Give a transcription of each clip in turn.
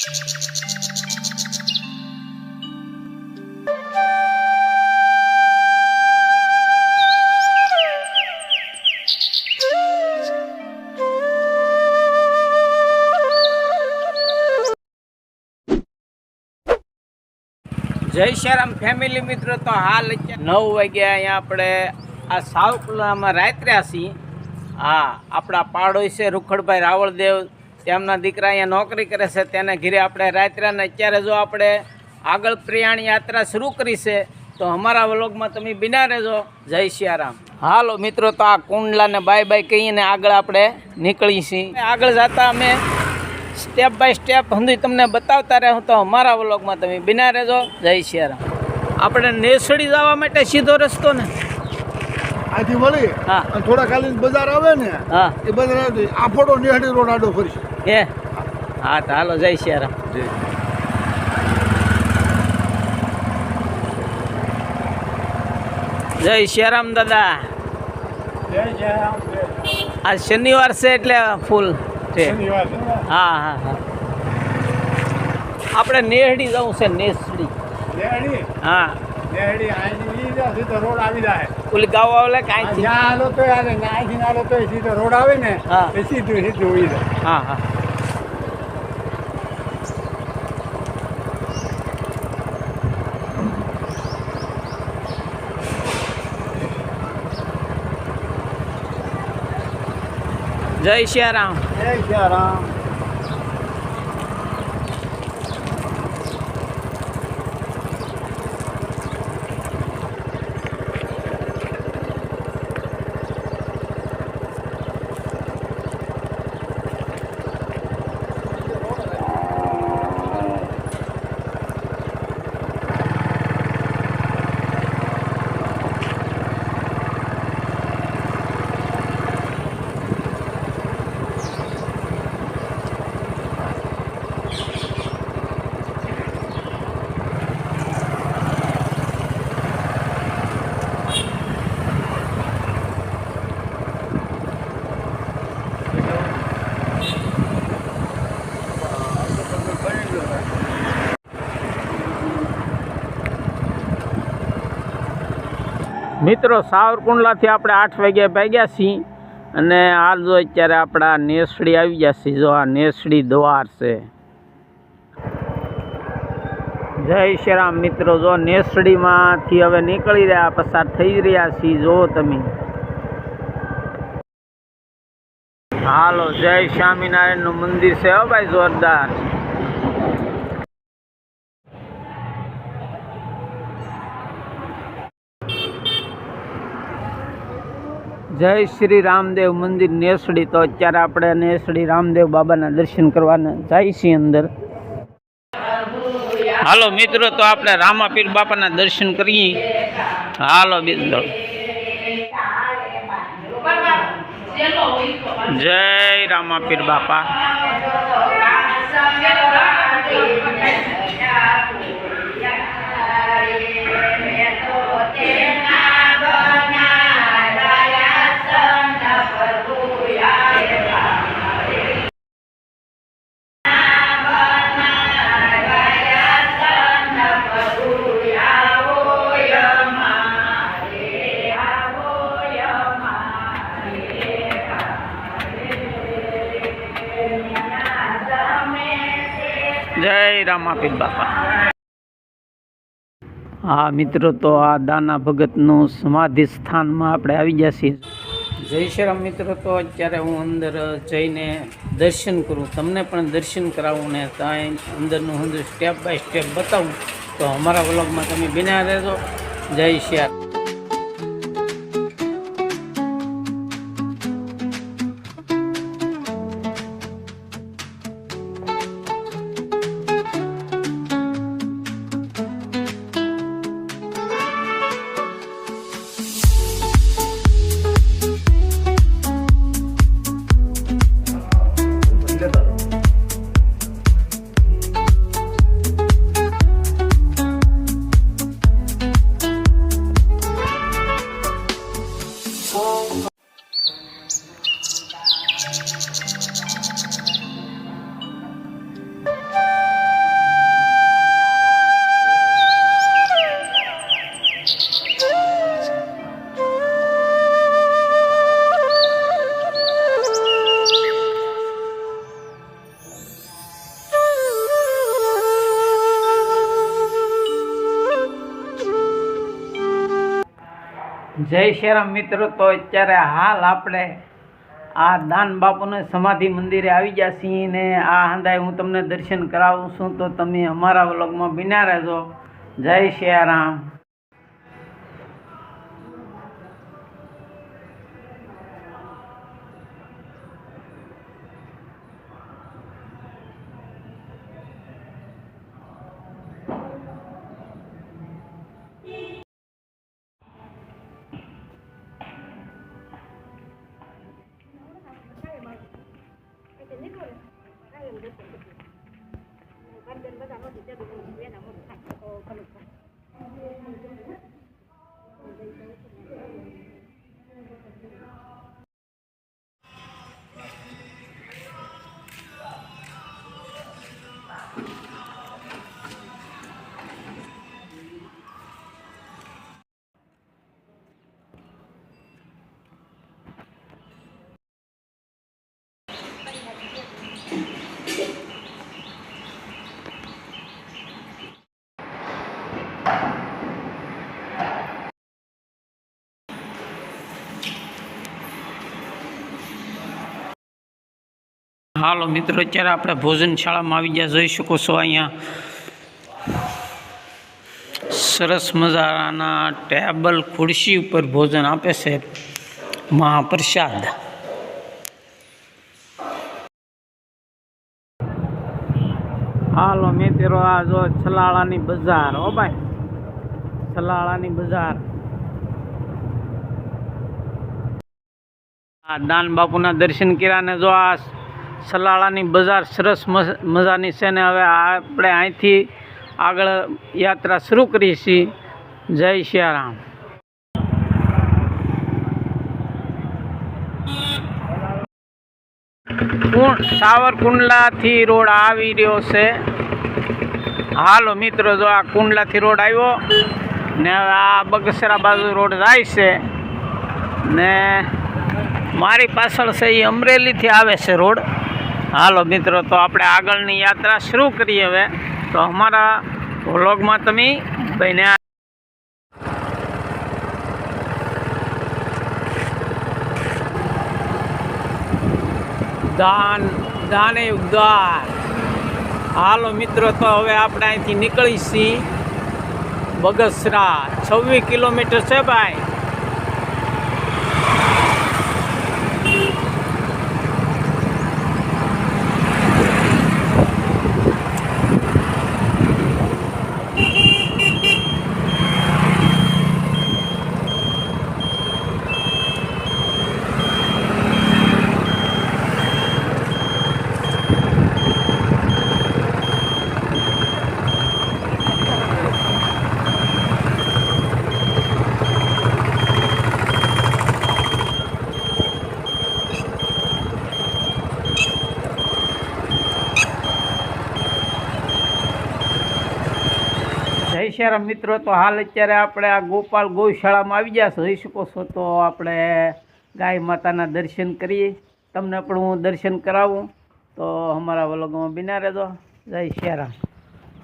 જય શ્યારામ ફેમિલી મિત્રો, તો હાલ 9 વાગ્યા અહીંયા આપણે આ સાવકુલામાં રાત્ર્યા છીએ. હા, આપણા પાડોશી છે રૂખડભાઈ રાવળદેવ, તેમના દીકરા અહીંયા નોકરી કરે છે, તેને ઘરે આપણે રાત્ર્યાને અત્યારે જો આપણે આગળ પ્રયાણ યાત્રા શરૂ કરી છે, તો અમારા વ્લોગમાં તમે બિના રહેજો. જય શ્યારામ. હાલો મિત્રો, તો આ કુંડલાને બાય બાય કહીને આગળ આપણે નીકળી છીએ. આગળ જતા અમે સ્ટેપ બાય સ્ટેપ હંધી તમને બતાવતા રહું, તો અમારા વ્લોગમાં તમે બિના રહેજો. જય શ્યારામ. આપણે નેસડી જવા માટે સીધો રસ્તો ને આથી મળી, હા, થોડા ખાલી બજાર આવે ને, હા, એ બજાર આફોડો નેહડી રોડ આડો ફરીશું. હે, હા, તો હાલો. જય શ્યારામ. જય શ્યારામ દાદા. જય શ્યારામ. આજ શનિવાર છે એટલે ફૂલ છે. હા હા હા, આપણે નેહડી જવું છે. નેસડી, હા, રોડ આવી જાય. ઓલી ગાવ આવે કાંઈ. હાલો તો અહીંથી નાલો તો સીધો રોડ આવે ને, હા, સીધું ઉઈ જાય. હા હા. જય શ્યારામ. જય શ્યારામ. મિત્રો, સાવરકુંડલાથી આપણે 8 વાગ્યા ભાગ્યા છીએ અને હાલ જો અત્યારે આપણા નેસડી આવી ગયા છીએ. જો આ નેસડી દ્વાર છે. જય શ્રીરામ મિત્રો. જો નેસડીમાંથી હવે નીકળી રહ્યા, પસાર થઈ રહ્યા છીએ. જો તમે હાલો. જય સ્વામિનારાયણનું મંદિર છે હો ભાઈ, જોરદાર. જય શ્રી રામદેવ મંદિર નેસડી. તો અત્યારે આપણે નેસડી રામદેવ બાબાના દર્શન કરવાના જાય છીએ અંદર. હાલો મિત્રો, તો આપણે રામાપીર બાપાના દર્શન કરીએ. હાલો મિત્રો. જય રામાપીર બાપા. જય રામાપીર બાપા. હા મિત્રો, તો આ દાના ભગતનું સમાધિ સ્થાનમાં આપણે આવી ગયા છીએ. જય શ્રી રામ મિત્રો. તો અત્યારે હું અંદર જઈને દર્શન કરું, તમને પણ દર્શન કરાવું ને ત્યાં અંદરનું હું સ્ટેપ બાય સ્ટેપ બતાવું, તો અમારા વ્લોગમાં તમે બિના રહેજો. જય શ્રી રામ. જય શ્રી રામ મિત્રો. તો અત્યારે હાલ આપણે આ દાન બાપુને સમાધિ મંદિરે આવી ગયા છીએ ને આ હંધાય હું તમને દર્શન કરાવું છું, તો તમે અમારા વ્લોગમાં બન્યા રહેજો. જય શ્રી રામ. હાલો મિત્રો, અત્યારે આપણે ભોજનશાળામાં આવી ગયા. જોઈ શકો છો અહીંયા સરસ મજાના ટેબલ ખુરશી ઉપર ભોજન આપે છે, મહાપ્રસાદ. હાલો મિત્રો, આ જો છલાળાની બજાર. હો ભાઈ, છલાળાની બજાર. આ દાન બાપુના દર્શન કર્યા ને જો આ સલાળાની બજાર સરસ મજાની છે ને હવે આપણે અહીંથી આગળ યાત્રા શરૂ કરી છીએ. જય શ્રી રામ. સાવરકુંડલાથી રોડ આવી રહ્યો છે. હાલો મિત્રો, જો આ કુંડલાથી રોડ આવ્યો ને હવે આ બગસરા બાજુ રોડ જાય છે ને મારી પાછળ છે એ અમરેલીથી આવે છે રોડ. હાલો મિત્રો, તો આપણે આગળની યાત્રા શરૂ કરીએ હવે. તો અમારા વ્લોગમાં તમે બન્યા. દાને ઉદ્ધાર. હાલો મિત્રો, તો હવે આપણે અહીંથી નીકળી છીએ બગસરા. 26 કિલોમીટર છે ભાઈ. જય શ્રી રામ મિત્રો. તો હાલ અત્યારે આપણે આ ગોપાલ ગૌશાળામાં આવી ગયા. જોઈ શકો છો. તો આપણે ગાય માતાના દર્શન કરીએ. તમને પણ હું દર્શન કરાવું, તો અમારા વ્લોગમાં બન્યા રહેજો. જય શ્રી રામ.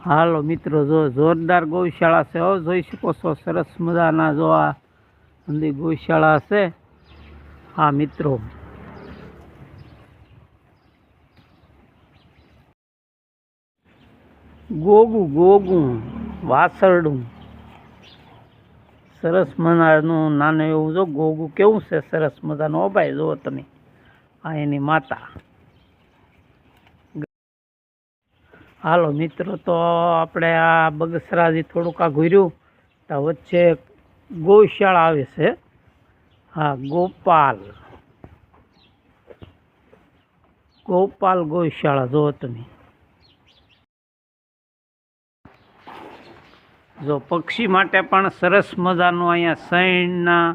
હાલો મિત્રો, જો જોરદાર ગૌશાળા છે. હો, જોઈ શકો છો. સરસ મજાના જો આ બધી ગૌશાળા છે. હા મિત્રો, ગોગું વાસરડું સરસ મજાનું નાનું એવું જો ગોગું કેવું છે સરસ મજાનું. હો ભાઈ, જુઓ તમે, આ એની માતા. હાલો મિત્રો, તો આપણે આ બગસરાથી થોડુંક આ ઘૂર્યું તો વચ્ચે ગૌશાળા આવે છે. હા, ગોપાલ ગૌશાળા. જુઓ તમે, જો પક્ષી માટે પણ સરસ મજાનું અહીંયા સૈણના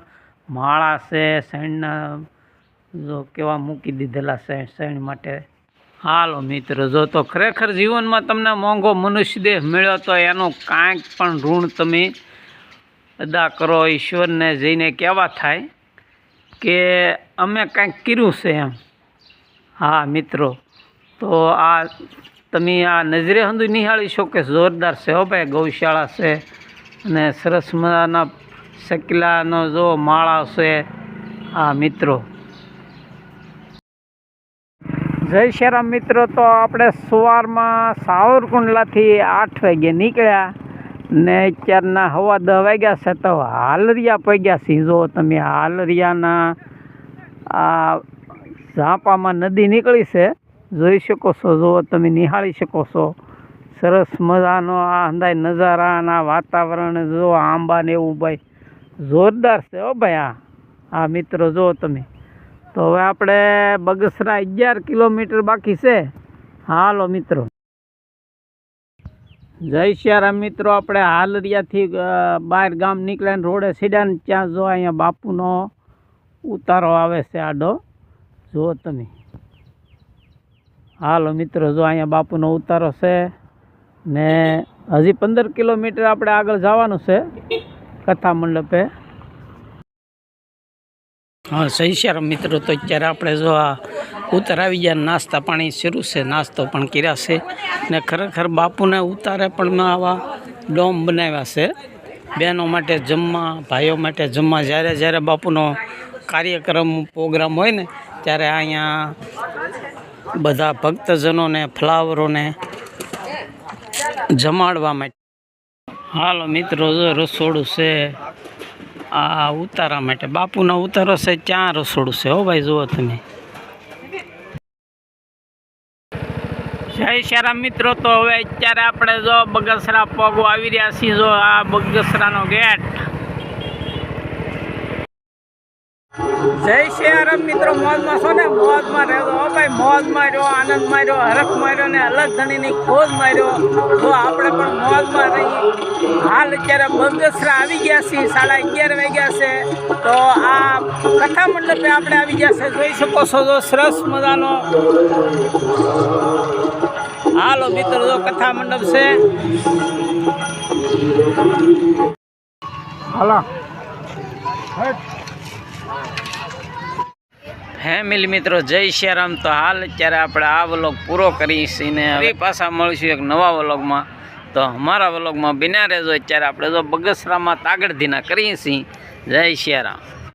માળા છે. સૈણના જો કેવા મૂકી દીધેલા છે સૈણ માટે. હાલો મિત્રો, જો તો ખરેખર જીવનમાં તમને મોંઘો મનુષ્યદેહ મળ્યો તો એનું કાંઈક પણ ઋણ તમે અદા કરો. ઈશ્વરને જઈને કહેવા થાય કે અમે કાંઈક કર્યું છે એમ. હા મિત્રો, તો આ તમે આ નજરે હંધુ નિહાળી છો કે જોરદાર છે. હો ભાઈ, ગૌશાળા છે અને સરસ મજાના શકલાનો જો માળા છે આ મિત્રો. જય શ્રીરામ મિત્રો. તો આપણે સવારમાં સાવરકુંડલાથી 8 વાગે નીકળ્યા ને અત્યારના 10:15 વાગ્યા છે. તો હાલરિયા પગ્યા છીએ. જો તમે હાલરિયાના આ ઝાંપામાં નદી નીકળી છે, જોઈ શકો છો. જો તમે નિહાળી શકો છો. સરસ મજાનો આ અંદાજ નજારાના વાતાવરણ જો આંબા ને એવું ભાઈ જોરદાર છે હો ભાઈ. આ મિત્રો જો તમે. તો હવે આપણે બગસરા 11 કિલોમીટર બાકી છે. હાલો મિત્રો. જય શ્રીરામ મિત્રો. આપણે હાલરિયાથી બહાર ગામ નીકળ્યા ને રોડે સીધા ને ત્યાં જો અહીંયા બાપુનો ઉતારો આવે છે આડો. જો તમે. હાલો મિત્રો. જો અહીંયા બાપુનો ઉતારો છે ને હજી 15 કિલોમીટર આપણે આગળ જવાનું છે કથા મંડપે. હા જય શ્રીરામ મિત્રો. તો અત્યારે આપણે જો આ ઉતાર આવી ગયા. નાસ્તા પાણી શરૂ છે, નાસ્તો પણ કર્યા છે ને ખરેખર બાપુને ઉતારે પણ આવા ડોમ બનાવ્યા છે બહેનો માટે જમવા, ભાઈઓ માટે જમવા. જ્યારે જ્યારે બાપુનો કાર્યક્રમ પ્રોગ્રામ હોય ને ત્યારે અહીંયા બધા ભક્તજનોને ફ્લાવરોને જમાડવા માટે. હાલો મિત્રો. જો રસોડું છે આ ઉતારા માટે. બાપુનો ઉતારો છે ત્યાં રસોડું છે હો ભાઈ. જુઓ તમે. જય શ્રીરામ મિત્રો. તો હવે અત્યારે આપણે જો બગસરા પગો આવી રહ્યા છીએ. જો આ બગસરાનો ગેટ. જય શ્રીરામ મિત્રો. મોજમાં છો ને? મોજમાં રહેજો હો ભાઈ. મોજ માર્યો, આનંદ માર્યો, હરખ માર્યો ને અલગ ધણીની ખોજ માર્યો. તો આપણે પણ મોજમાં રહી. હાલ અત્યારે બગસરા આવી ગયા છીએ. 11:30 વાગ્યા છે. તો આ કથા મંડપે આપણે આવી ગયા છે. જોઈ શકો છો. જો સરસ મજાનો. હાલો મિત્રો. જો કથા મંડપ છે. હાલો ફેમિલી મિત્રો. જય શ્રીરામ. તો હાલ અત્યારે આપણે આ વ્લોગ પૂરો કરીએ છીએ ને ફરી પાછા મળીશું એક નવા વ્લોગમાં. તો અમારા વ્લોગમાં બિના રહેજો. અત્યારે આપણે જો બગસરામાં તાગડધીના કરીએ છીએ. જય શ્રીરામ.